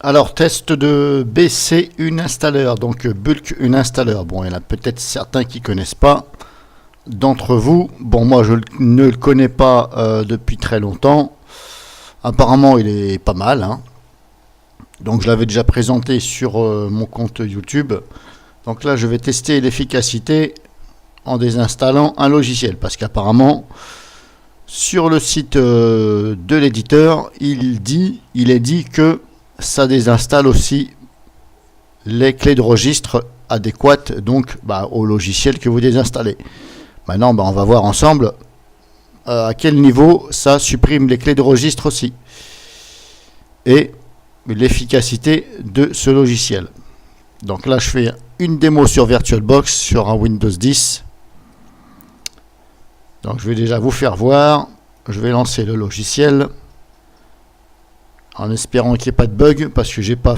Alors, test de BC Uninstaller, donc Bulk Uninstaller. Bon, il y en a peut-être certains qui ne connaissent pas d'entre vous. Bon, moi, je ne le connais pas depuis très longtemps. Apparemment, il est pas mal, hein. Donc, je l'avais déjà présenté sur mon compte YouTube. Donc là, je vais tester l'efficacité en désinstallant un logiciel. Parce qu'apparemment, sur le site de l'éditeur, il est dit que ça désinstalle aussi les clés de registre adéquates donc au logiciel que vous désinstallez. Maintenant, on va voir ensemble à quel niveau ça supprime les clés de registre aussi et l'efficacité de ce logiciel. Donc là, je fais une démo sur VirtualBox sur un Windows 10. Donc je vais déjà vous faire voir. Je vais lancer le logiciel en espérant qu'il n'y ait pas de bug parce que j'ai pas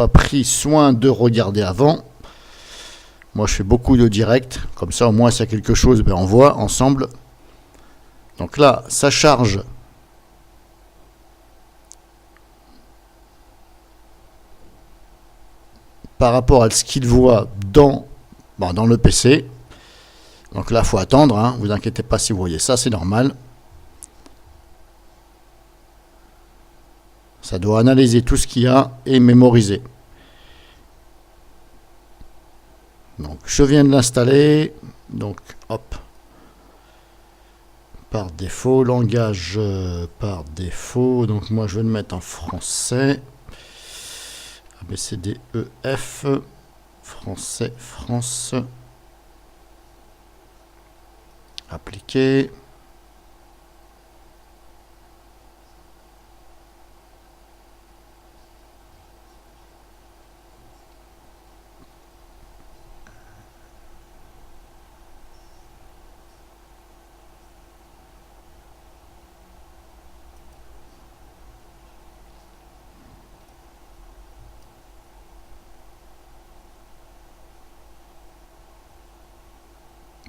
pris soin de regarder avant. Moi, je fais beaucoup de direct, comme ça au moins s'il y a quelque chose, on voit ensemble. Donc là, ça charge. Par rapport à ce qu'il voit dans le PC. Donc là, il faut attendre, hein. Vous inquiétez pas si vous voyez ça, c'est normal. Ça doit analyser tout ce qu'il y a et mémoriser. Donc je viens de l'installer. Donc hop. Par défaut, langage par défaut. Donc moi je vais le mettre en français. A, B, C, D, E, F. Français, France. Appliquer.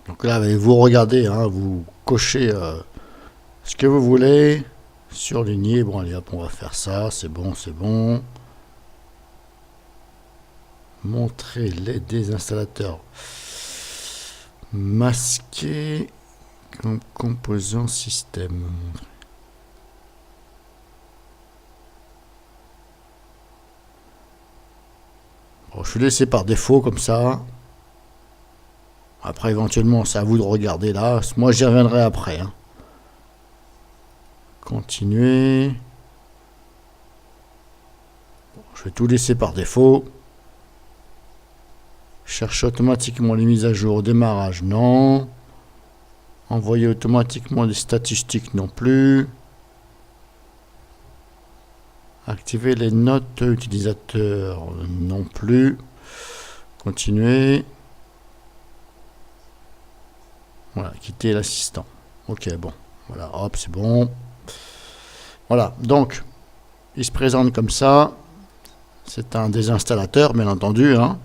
Donc là, vous regardez, hein, vous cochez ce que vous voulez, surligner. Bon, allez hop, on va faire ça, c'est bon, c'est bon. Montrer les désinstallateurs masqués comme composant système. Bon, je suis laissé par défaut comme ça. Après, éventuellement, c'est à vous de regarder là. Moi, j'y reviendrai après, hein. Continuer. Bon, je vais tout laisser par défaut. Cherche automatiquement les mises à jour au démarrage, non. Envoyer automatiquement des statistiques, non plus. Activer les notes utilisateurs, non plus. Continuer. Voilà, quitter l'assistant. Ok, bon. Voilà, hop, c'est bon. Voilà, donc, il se présente comme ça. C'est un désinstallateur, bien entendu, hein.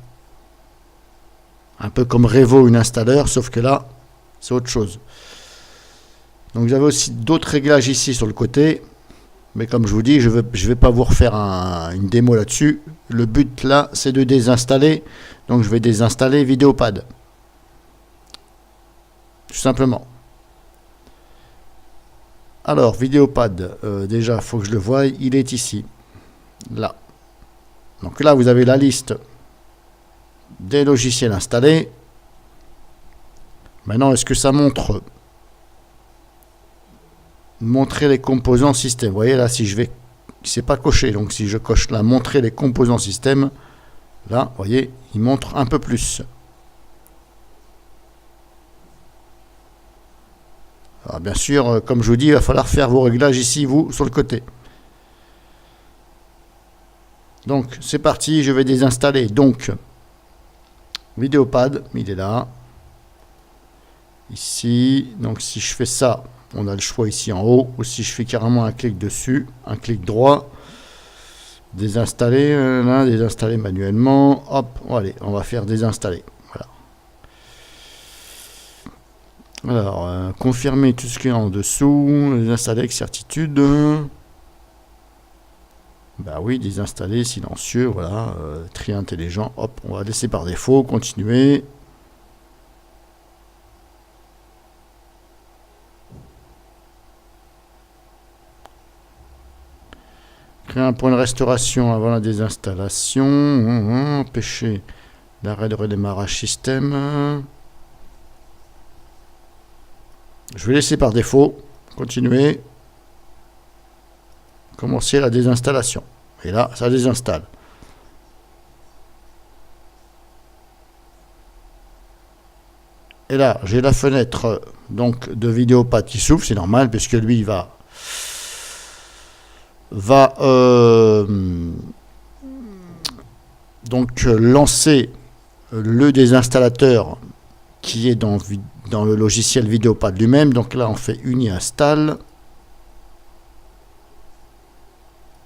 Un peu comme Revo Uninstaller, sauf que là, c'est autre chose. Donc, vous avez aussi d'autres réglages ici sur le côté. Mais comme je vous dis, je vais pas vous refaire une démo là-dessus. Le but, là, c'est de désinstaller. Donc, je vais désinstaller Videopad. Tout simplement. Alors, Videopad, déjà, il faut que je le voie. Il est ici. Là. Donc là, vous avez la liste des logiciels installés. Maintenant, est-ce que ça montre montrer les composants système? Vous voyez là, si je vais... C'est pas coché. Donc, si je coche là, montrer les composants système, là, vous voyez, il montre un peu plus. Alors, bien sûr, comme je vous dis, il va falloir faire vos réglages ici, vous, sur le côté. Donc, c'est parti, je vais désinstaller. Donc, Videopad, il est là. Ici, donc si je fais ça, on a le choix ici en haut. Ou si je fais carrément un clic dessus, un clic droit, désinstaller, là, désinstaller manuellement. Hop, allez, on va faire désinstaller. Alors, confirmer tout ce qui est en dessous, les installer avec certitude. Bah oui, désinstaller, silencieux, voilà, tri intelligent, hop, on va laisser par défaut, continuer. Créer un point de restauration avant la désinstallation, empêcher l'arrêt de redémarrage système. Je vais laisser par défaut, continuer, commencer la désinstallation. Et là, ça désinstalle. Et là, j'ai la fenêtre donc de Vidéopad qui s'ouvre, c'est normal, puisque lui va donc lancer le désinstallateur qui est dans le logiciel Vidéopad lui-même. Donc là, on fait uni install.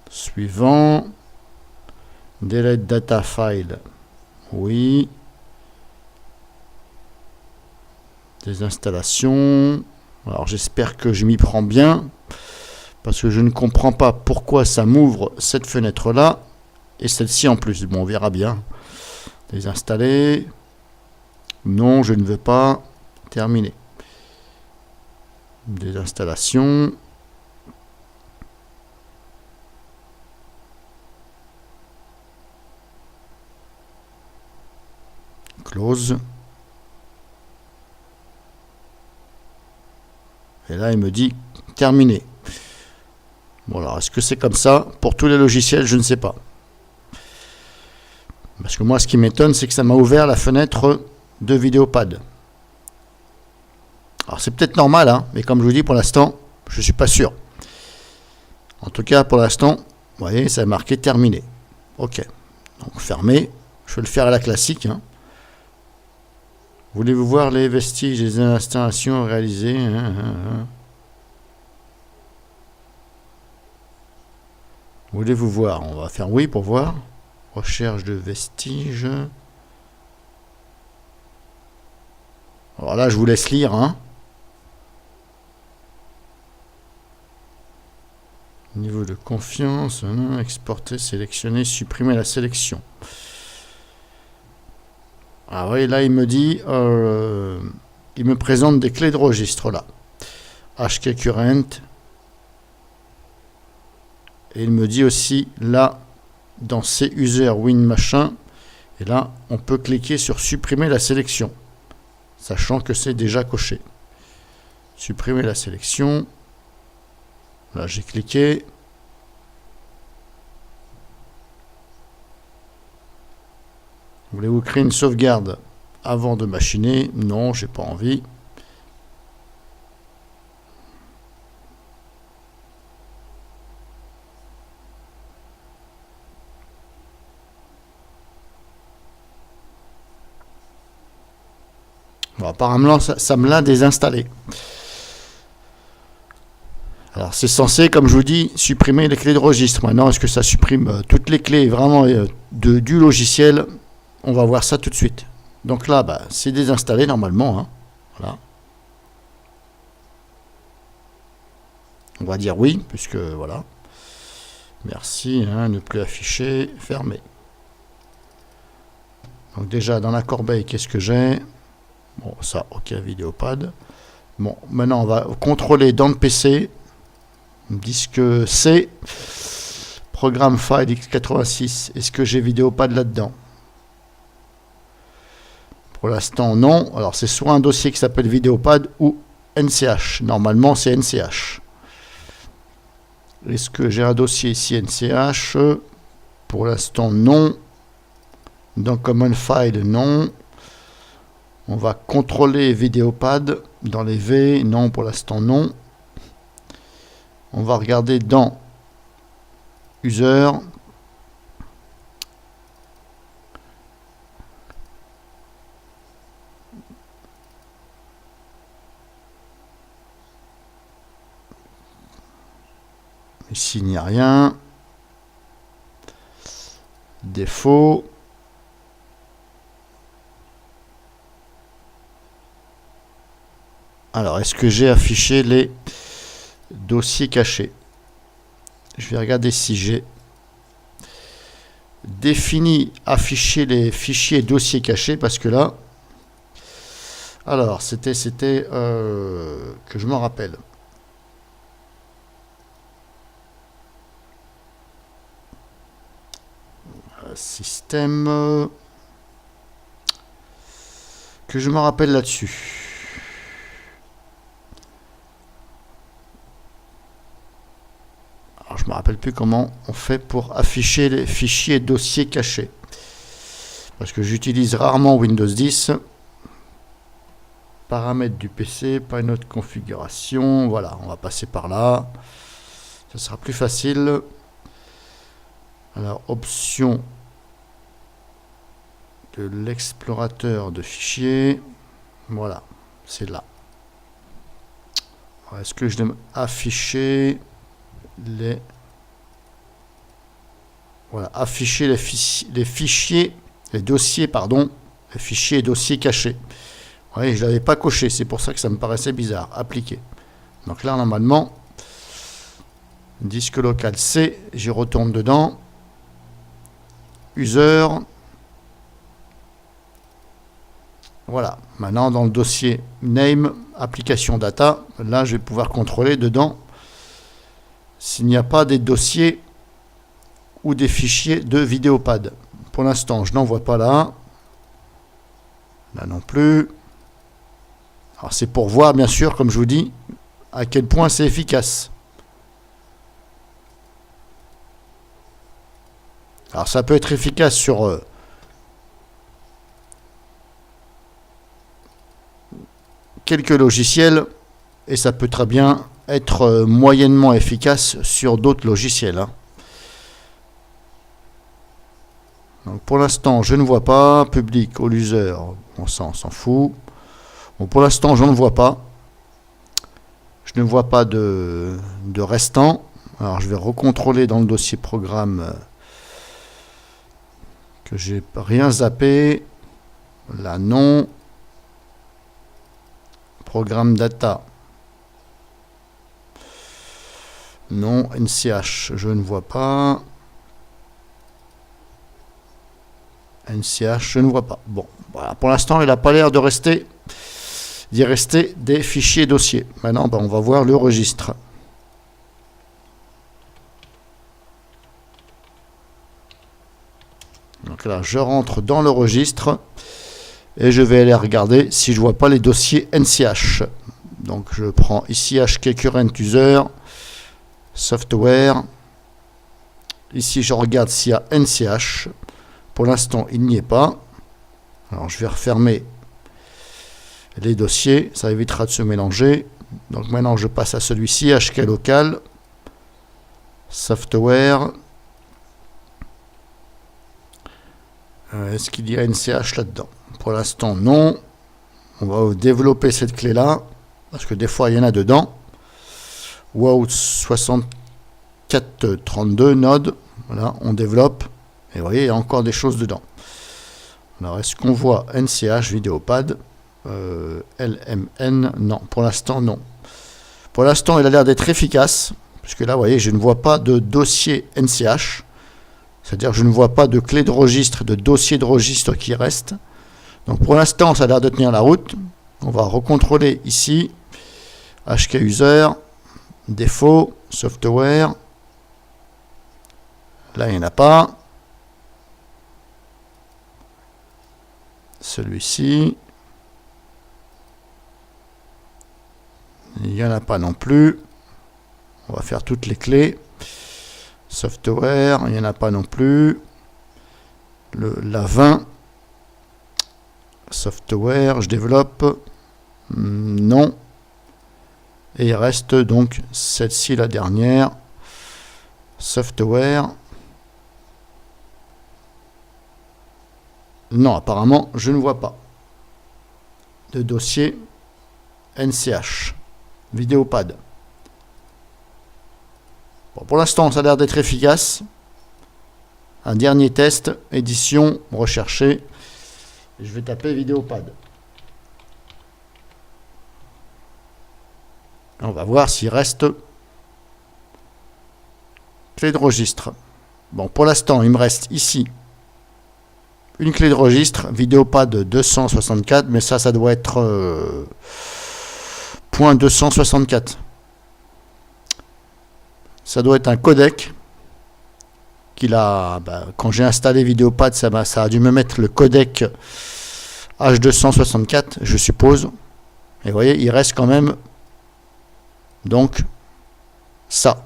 Suivant. Delete data file. Oui. Désinstallation. Alors j'espère que je m'y prends bien, parce que je ne comprends pas pourquoi ça m'ouvre cette fenêtre là et celle-ci en plus. Bon, on verra bien. Désinstaller. Non, je ne veux pas. Terminer. Désinstallation. Close. Et là, il me dit terminé. Bon, alors, est-ce que c'est comme ça pour tous les logiciels? Je ne sais pas. Parce que moi, ce qui m'étonne, c'est que ça m'a ouvert la fenêtre de Vidéopad. Alors, c'est peut-être normal, hein, mais comme je vous dis, pour l'instant, je ne suis pas sûr. En tout cas, pour l'instant, vous voyez, ça a marqué terminé. OK. Donc, fermé. Je vais le faire à la classique. Hein. Voulez-vous voir les vestiges des installations réalisées? Voulez-vous voir? On va faire oui pour voir. Recherche de vestiges. Alors là, je vous laisse lire. Hein. Niveau de confiance. Exporter, sélectionner, supprimer la sélection. Ah oui, là, il me dit... il me présente des clés de registre, là. HK Current. Et il me dit aussi, là, dans ces user win machin, et là, on peut cliquer sur supprimer la sélection, sachant que c'est déjà coché. Supprimer la sélection. Là, j'ai cliqué. Voulez-vous créer une sauvegarde avant de machiner? Non, j'ai pas envie. Bon, apparemment, ça me l'a désinstallé. Alors, c'est censé, comme je vous dis, supprimer les clés de registre. Maintenant, est-ce que ça supprime toutes les clés vraiment du logiciel? On va voir ça tout de suite. Donc là, bah, c'est désinstallé normalement. Hein. Voilà. On va dire oui, puisque voilà. Merci, hein, ne plus afficher, fermer. Donc déjà, dans la corbeille, qu'est-ce que j'ai? Bon, ça, OK, Vidéopad. Bon, maintenant, on va contrôler dans le PC. Disque C, programme file x86. Est-ce que j'ai Vidéopad là-dedans? Pour l'instant, non. Alors, c'est soit un dossier qui s'appelle Vidéopad ou NCH. Normalement, c'est NCH. Est-ce que j'ai un dossier ici NCH? Pour l'instant, non. Dans Common File, non. On va contrôler Vidéopad. Dans les V, non, pour l'instant, non. On va regarder dans User. Ici, il n'y a rien. Défaut. Alors, est-ce que j'ai affiché les dossiers cachés? Je vais regarder si j'ai défini afficher les fichiers dossiers cachés, parce que là, alors c'était que je m'en rappelle. Système que je me rappelle là-dessus. Alors, je me rappelle plus comment on fait pour afficher les fichiers dossiers cachés. Parce que j'utilise rarement Windows 10. Paramètres du PC, pas une autre configuration. Voilà, on va passer par là. Ce sera plus facile. Alors, option de l'explorateur de fichiers. Voilà, c'est là. Est-ce que je dois afficher les... Voilà, afficher les fichiers, les dossiers, pardon, les fichiers et dossiers cachés. Oui, je ne l'avais pas coché, c'est pour ça que ça me paraissait bizarre. Appliquer. Donc là, normalement, disque local C, j'y retourne dedans. User. Voilà. Maintenant, dans le dossier name, application data, là, je vais pouvoir contrôler dedans s'il n'y a pas des dossiers ou des fichiers de Vidéopad. Pour l'instant, je n'en vois pas là. Là non plus. Alors, c'est pour voir, bien sûr, comme je vous dis, à quel point c'est efficace. Alors, ça peut être efficace sur quelques logiciels et ça peut très bien être moyennement efficace sur d'autres logiciels. Hein. Donc, pour l'instant, je ne vois pas. Public all user, on s'en fout. Bon, pour l'instant, je ne vois pas. Je ne vois pas de restant. Alors, je vais recontrôler dans le dossier programme que j'ai rien zappé. Là, non. Programme data. Non. NCH, je ne vois pas. NCH, je ne vois pas. Bon, voilà. Pour l'instant, il n'a pas l'air de rester... d'y rester des fichiers dossiers. Maintenant, on va voir le registre. Donc là, je rentre dans le registre et je vais aller regarder si je ne vois pas les dossiers NCH. Donc je prends ici HK Current User, Software. Ici, je regarde s'il y a NCH. Pour l'instant, il n'y est pas. Alors, je vais refermer les dossiers, ça évitera de se mélanger. Donc maintenant je passe à celui-ci, HK local, software. Est-ce qu'il y a NCH là-dedans? Pour l'instant non. On va développer cette clé-là, parce que des fois il y en a dedans. Wow 6432 node. Voilà, on développe. Et vous voyez, il y a encore des choses dedans. Alors est-ce qu'on voit NCH Vidéopad? LMN, non, pour l'instant non. Pour l'instant il a l'air d'être efficace, puisque là vous voyez je ne vois pas de dossier NCH, c'est-à-dire je ne vois pas de clé de registre, de dossier de registre qui reste. Donc pour l'instant ça a l'air de tenir la route. On va recontrôler ici HK user, défaut, software. Là il n'y en a pas. Celui-ci. Il n'y en a pas non plus. On va faire toutes les clés. Software, il n'y en a pas non plus. La 20. Software, je développe. Non. Et il reste donc celle-ci, la dernière. Software. Non, apparemment, je ne vois pas de dossier NCH. Vidéopad. Bon, pour l'instant, ça a l'air d'être efficace. Un dernier test, édition, rechercher. Je vais taper Vidéopad. On va voir s'il reste clé de registre. Bon, pour l'instant, il me reste ici une clé de registre, Videopad 264, mais ça doit être point 264. Ça doit être un codec qu'il a. Quand j'ai installé Videopad, ça a dû me mettre le codec H264, je suppose. Et vous voyez, il reste quand même donc ça.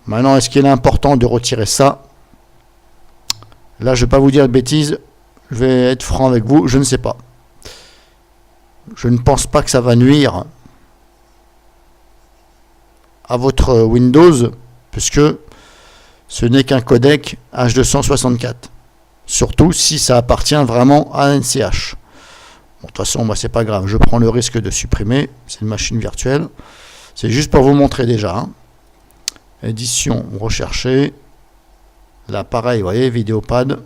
Maintenant, est-ce qu'il est important de retirer ça? Là, je ne vais pas vous dire de bêtises. Je vais être franc avec vous, je ne sais pas. Je ne pense pas que ça va nuire à votre Windows, puisque ce n'est qu'un codec H264. Surtout si ça appartient vraiment à NCH. Bon, de toute façon, moi, c'est pas grave. Je prends le risque de supprimer. C'est une machine virtuelle. C'est juste pour vous montrer déjà. Hein. Édition recherchée. Là, pareil, vous voyez, Videopad.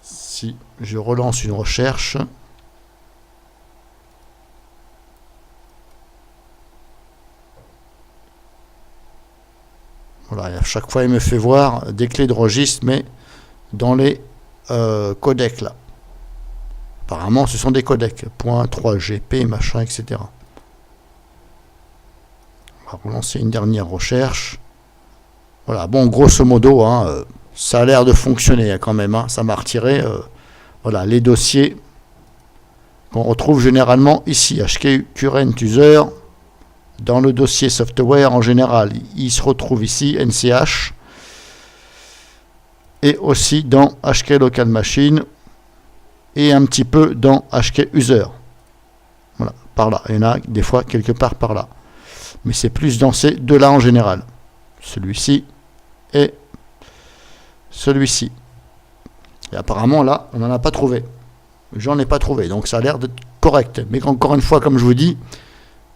Si je relance une recherche. Voilà, à chaque fois, il me fait voir des clés de registre, mais dans les codecs là. Apparemment, ce sont des codecs. .3GP, machin, etc. On va relancer une dernière recherche. Voilà, bon, grosso modo, hein, ça a l'air de fonctionner quand même. Hein, ça m'a retiré voilà, les dossiers qu'on retrouve généralement ici. HK Current User. Dans le dossier software en général, il se retrouve ici, NCH. Et aussi dans HK Local Machine. Et un petit peu dans HK User. Voilà, par là. Il y en a des fois quelque part par là. Mais c'est plus dans ces deux-là en général. Celui-ci et celui-ci. Et apparemment, là, on n'en a pas trouvé. J'en ai pas trouvé. Donc, ça a l'air d'être correct. Mais encore une fois, comme je vous dis,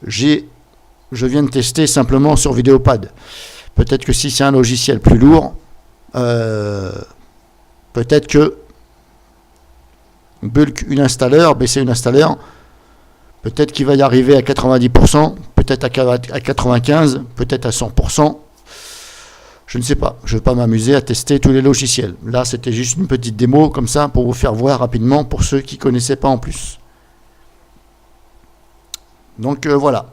je viens de tester simplement sur Videopad. Peut-être que si c'est un logiciel plus lourd, peut-être que Bulk Uninstaller, BC Uninstaller, peut-être qu'il va y arriver à 90%, peut-être à 95%, peut-être à 100%. Je ne sais pas. Je ne vais pas m'amuser à tester tous les logiciels. Là, c'était juste une petite démo comme ça pour vous faire voir rapidement pour ceux qui ne connaissaient pas en plus. Donc voilà.